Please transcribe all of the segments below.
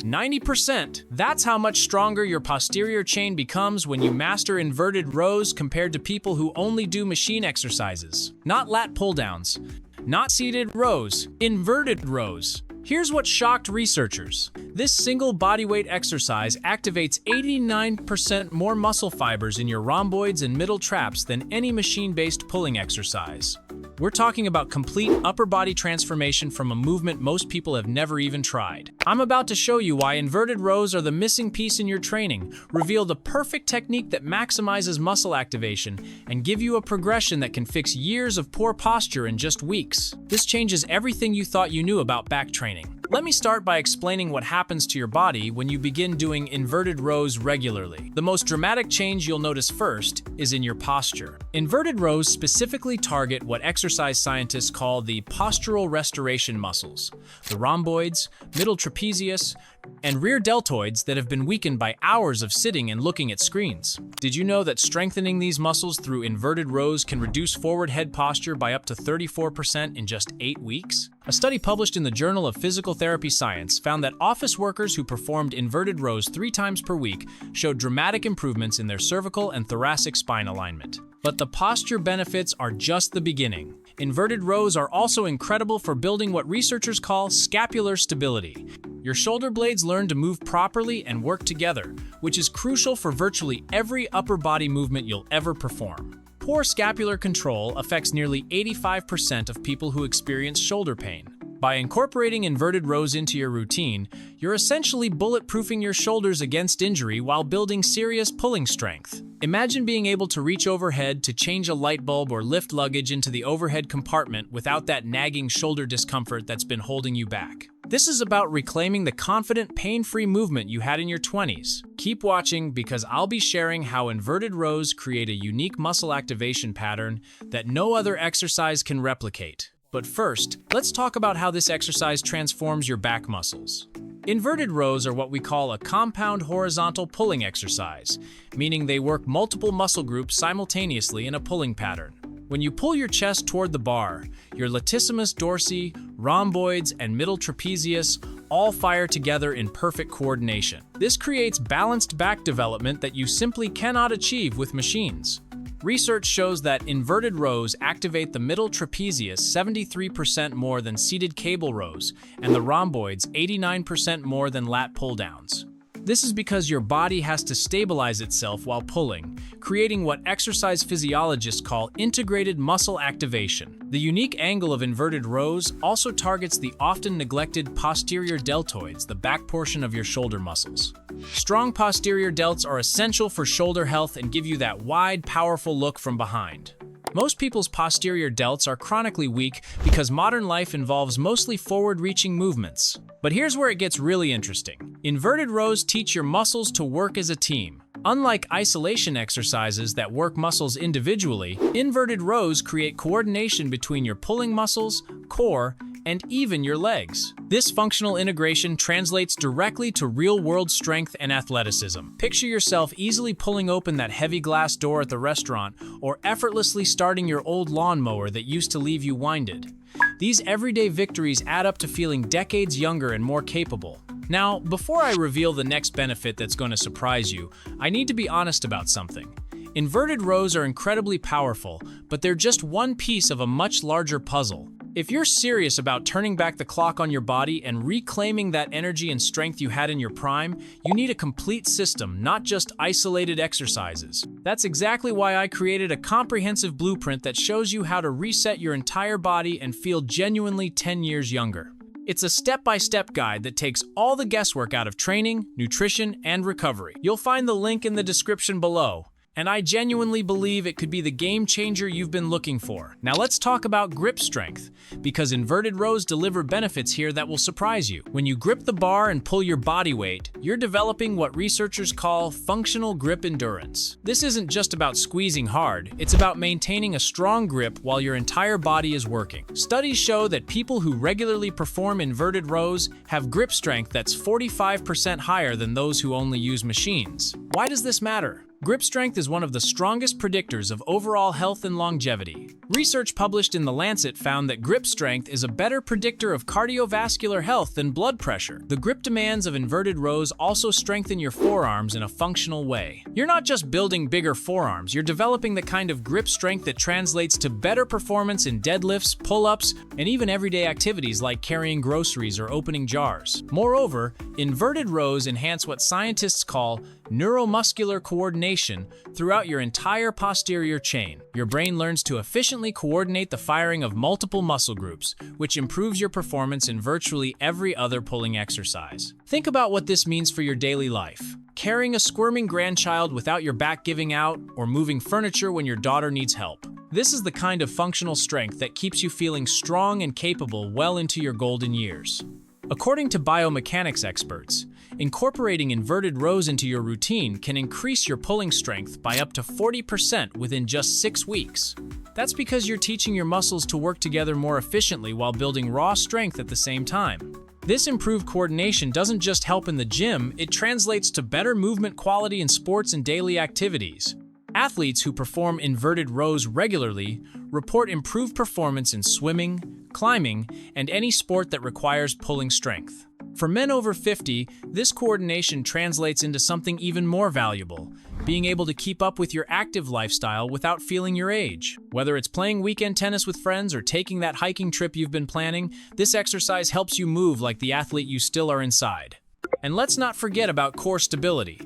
90%. That's how much stronger your posterior chain becomes when you master inverted rows compared to people who only do machine exercises. Not lat pull-downs, not seated rows, inverted rows. Here's what shocked researchers. This single bodyweight exercise activates 89% more muscle fibers in your rhomboids and middle traps than any machine-based pulling exercise. We're talking about complete upper body transformation from a movement most people have never even tried. I'm about to show you why inverted rows are the missing piece in your training, reveal the perfect technique that maximizes muscle activation, and give you a progression that can fix years of poor posture in just weeks. This changes everything you thought you knew about back training. Let me start by explaining what happens to your body when you begin doing inverted rows regularly. The most dramatic change you'll notice first is in your posture. Inverted rows specifically target what exercise scientists call the postural restoration muscles, the rhomboids, middle trapezius, and rear deltoids that have been weakened by hours of sitting and looking at screens. Did you know that strengthening these muscles through inverted rows can reduce forward head posture by up to 34% in just 8 weeks? A study published in the Journal of Physical Therapy Science found that office workers who performed inverted rows 3 times per week showed dramatic improvements in their cervical and thoracic spine alignment. But the posture benefits are just the beginning. Inverted rows are also incredible for building what researchers call scapular stability. Your shoulder blades learn to move properly and work together, which is crucial for virtually every upper body movement you'll ever perform. Poor scapular control affects nearly 85% of people who experience shoulder pain. By incorporating inverted rows into your routine, you're essentially bulletproofing your shoulders against injury while building serious pulling strength. Imagine being able to reach overhead to change a light bulb or lift luggage into the overhead compartment without that nagging shoulder discomfort that's been holding you back. This is about reclaiming the confident, pain-free movement you had in your 20s. Keep watching because I'll be sharing how inverted rows create a unique muscle activation pattern that no other exercise can replicate. But first, let's talk about how this exercise transforms your back muscles. Inverted rows are what we call a compound horizontal pulling exercise, meaning they work multiple muscle groups simultaneously in a pulling pattern. When you pull your chest toward the bar, your latissimus dorsi, rhomboids, and middle trapezius all fire together in perfect coordination. This creates balanced back development that you simply cannot achieve with machines. Research shows that inverted rows activate the middle trapezius 73% more than seated cable rows, and the rhomboids 89% more than lat pull-downs. This is because your body has to stabilize itself while pulling, creating what exercise physiologists call integrated muscle activation. The unique angle of inverted rows also targets the often neglected posterior deltoids, the back portion of your shoulder muscles. Strong posterior delts are essential for shoulder health and give you that wide, powerful look from behind. Most people's posterior delts are chronically weak because modern life involves mostly forward-reaching movements. But here's where it gets really interesting. Inverted rows teach your muscles to work as a team. Unlike isolation exercises that work muscles individually, inverted rows create coordination between your pulling muscles, core, and even your legs. This functional integration translates directly to real-world strength and athleticism. Picture yourself easily pulling open that heavy glass door at the restaurant or effortlessly starting your old lawnmower that used to leave you winded. These everyday victories add up to feeling decades younger and more capable. Now, before I reveal the next benefit that's going to surprise you, I need to be honest about something. Inverted rows are incredibly powerful, but they're just one piece of a much larger puzzle. If you're serious about turning back the clock on your body and reclaiming that energy and strength you had in your prime, you need a complete system, not just isolated exercises. That's exactly why I created a comprehensive blueprint that shows you how to reset your entire body and feel genuinely 10 years younger. It's a step-by-step guide that takes all the guesswork out of training, nutrition, and recovery. You'll find the link in the description below. And I genuinely believe it could be the game changer you've been looking for. Now let's talk about grip strength, because inverted rows deliver benefits here that will surprise you. When you grip the bar and pull your body weight, you're developing what researchers call functional grip endurance. This isn't just about squeezing hard, it's about maintaining a strong grip while your entire body is working. Studies show that people who regularly perform inverted rows have grip strength that's 45% higher than those who only use machines. Why does this matter? Grip strength is one of the strongest predictors of overall health and longevity. Research published in The Lancet found that grip strength is a better predictor of cardiovascular health than blood pressure. The grip demands of inverted rows also strengthen your forearms in a functional way. You're not just building bigger forearms, you're developing the kind of grip strength that translates to better performance in deadlifts, pull-ups, and even everyday activities like carrying groceries or opening jars. Moreover, inverted rows enhance what scientists call neuromuscular coordination throughout your entire posterior chain. Your brain learns to efficiently coordinate the firing of multiple muscle groups, which improves your performance in virtually every other pulling exercise. Think about what this means for your daily life. Carrying a squirming grandchild without your back giving out, or moving furniture when your daughter needs help. This is the kind of functional strength that keeps you feeling strong and capable well into your golden years. According to biomechanics experts, incorporating inverted rows into your routine can increase your pulling strength by up to 40% within just 6 weeks. That's because you're teaching your muscles to work together more efficiently while building raw strength at the same time. This improved coordination doesn't just help in the gym, it translates to better movement quality in sports and daily activities. Athletes who perform inverted rows regularly report improved performance in swimming, climbing, and any sport that requires pulling strength. For men over 50, this coordination translates into something even more valuable, being able to keep up with your active lifestyle without feeling your age. Whether it's playing weekend tennis with friends or taking that hiking trip you've been planning, this exercise helps you move like the athlete you still are inside. And let's not forget about core stability.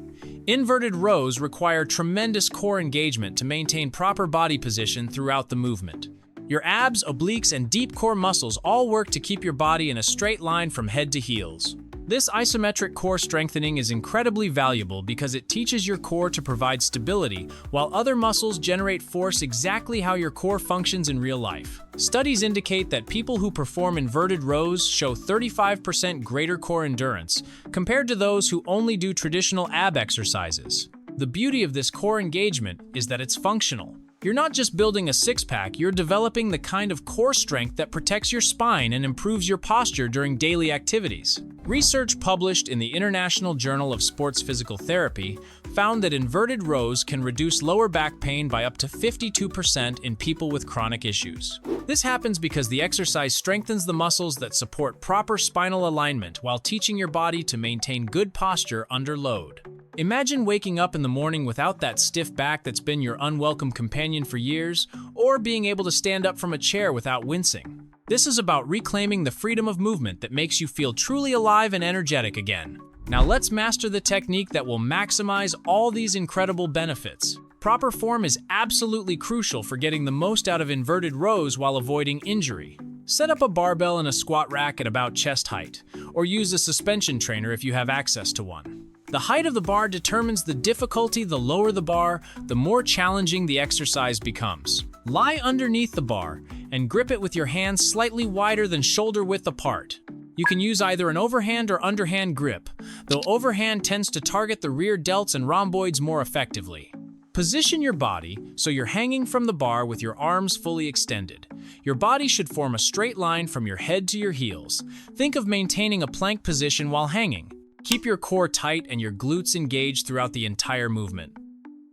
Inverted rows require tremendous core engagement to maintain proper body position throughout the movement. Your abs, obliques, and deep core muscles all work to keep your body in a straight line from head to heels. This isometric core strengthening is incredibly valuable because it teaches your core to provide stability, while other muscles generate force exactly how your core functions in real life. Studies indicate that people who perform inverted rows show 35% greater core endurance compared to those who only do traditional ab exercises. The beauty of this core engagement is that it's functional. You're not just building a six-pack, you're developing the kind of core strength that protects your spine and improves your posture during daily activities. Research published in the International Journal of Sports Physical Therapy found that inverted rows can reduce lower back pain by up to 52% in people with chronic issues. This happens because the exercise strengthens the muscles that support proper spinal alignment while teaching your body to maintain good posture under load. Imagine waking up in the morning without that stiff back that's been your unwelcome companion for years, or being able to stand up from a chair without wincing. This is about reclaiming the freedom of movement that makes you feel truly alive and energetic again. Now let's master the technique that will maximize all these incredible benefits. Proper form is absolutely crucial for getting the most out of inverted rows while avoiding injury. Set up a barbell in a squat rack at about chest height, or use a suspension trainer if you have access to one. The height of the bar determines the difficulty. The lower the bar, the more challenging the exercise becomes. Lie underneath the bar and grip it with your hands slightly wider than shoulder width apart. You can use either an overhand or underhand grip, though overhand tends to target the rear delts and rhomboids more effectively. Position your body so you're hanging from the bar with your arms fully extended. Your body should form a straight line from your head to your heels. Think of maintaining a plank position while hanging. Keep your core tight and your glutes engaged throughout the entire movement.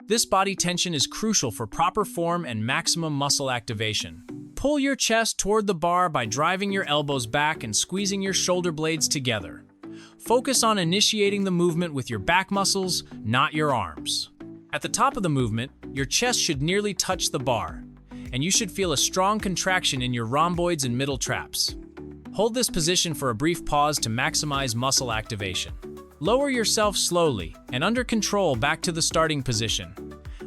This body tension is crucial for proper form and maximum muscle activation. Pull your chest toward the bar by driving your elbows back and squeezing your shoulder blades together. Focus on initiating the movement with your back muscles, not your arms. At the top of the movement, your chest should nearly touch the bar, and you should feel a strong contraction in your rhomboids and middle traps. Hold this position for a brief pause to maximize muscle activation. Lower yourself slowly and under control back to the starting position.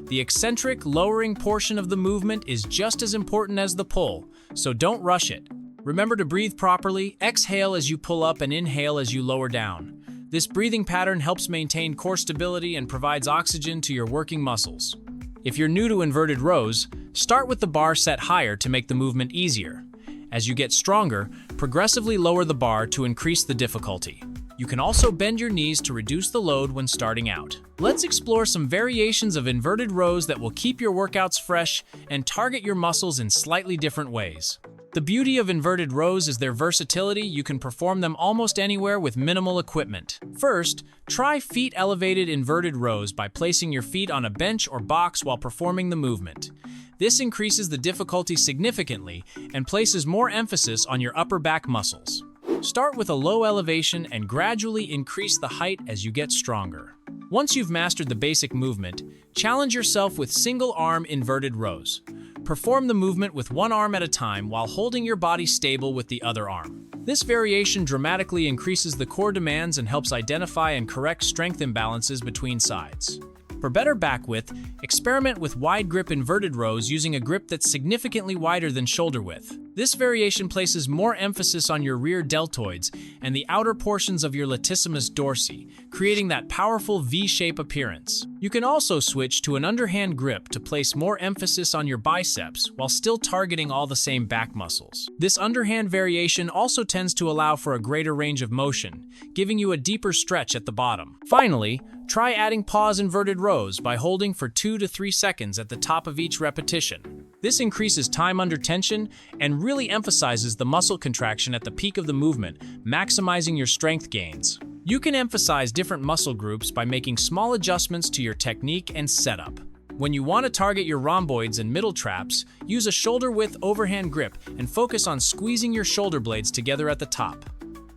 The eccentric, lowering portion of the movement is just as important as the pull, so don't rush it. Remember to breathe properly, exhale as you pull up and inhale as you lower down. This breathing pattern helps maintain core stability and provides oxygen to your working muscles. If you're new to inverted rows, start with the bar set higher to make the movement easier. As you get stronger, progressively lower the bar to increase the difficulty. You can also bend your knees to reduce the load when starting out. Let's explore some variations of inverted rows that will keep your workouts fresh and target your muscles in slightly different ways. The beauty of inverted rows is their versatility. You can perform them almost anywhere with minimal equipment. First, try feet elevated inverted rows by placing your feet on a bench or box while performing the movement. This increases the difficulty significantly and places more emphasis on your upper back muscles. Start with a low elevation and gradually increase the height as you get stronger. Once you've mastered the basic movement, challenge yourself with single-arm inverted rows. Perform the movement with one arm at a time while holding your body stable with the other arm. This variation dramatically increases the core demands and helps identify and correct strength imbalances between sides. For better back width, experiment with wide grip inverted rows using a grip that's significantly wider than shoulder width. This variation places more emphasis on your rear deltoids and the outer portions of your latissimus dorsi, creating that powerful V-shape appearance. You can also switch to an underhand grip to place more emphasis on your biceps while still targeting all the same back muscles. This underhand variation also tends to allow for a greater range of motion, giving you a deeper stretch at the bottom. Finally, try adding pause inverted rows by holding for 2 to 3 seconds at the top of each repetition. This increases time under tension and really emphasizes the muscle contraction at the peak of the movement, maximizing your strength gains. You can emphasize different muscle groups by making small adjustments to your technique and setup. When you want to target your rhomboids and middle traps, use a shoulder-width overhand grip and focus on squeezing your shoulder blades together at the top.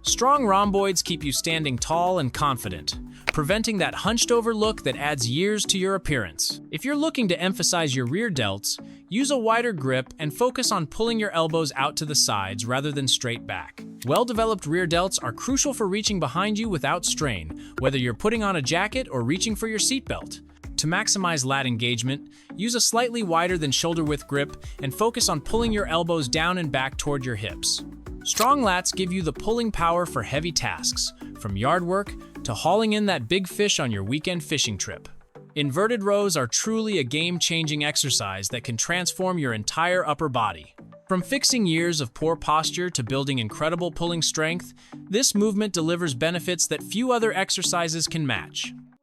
Strong rhomboids keep you standing tall and confident, preventing that hunched-over look that adds years to your appearance. If you're looking to emphasize your rear delts, use a wider grip and focus on pulling your elbows out to the sides rather than straight back. Well-developed rear delts are crucial for reaching behind you without strain, whether you're putting on a jacket or reaching for your seatbelt. To maximize lat engagement, use a slightly wider than shoulder-width grip and focus on pulling your elbows down and back toward your hips. Strong lats give you the pulling power for heavy tasks, from yard work to hauling in that big fish on your weekend fishing trip. Inverted rows are truly a game-changing exercise that can transform your entire upper body. From fixing years of poor posture to building incredible pulling strength, this movement delivers benefits that few other exercises can match.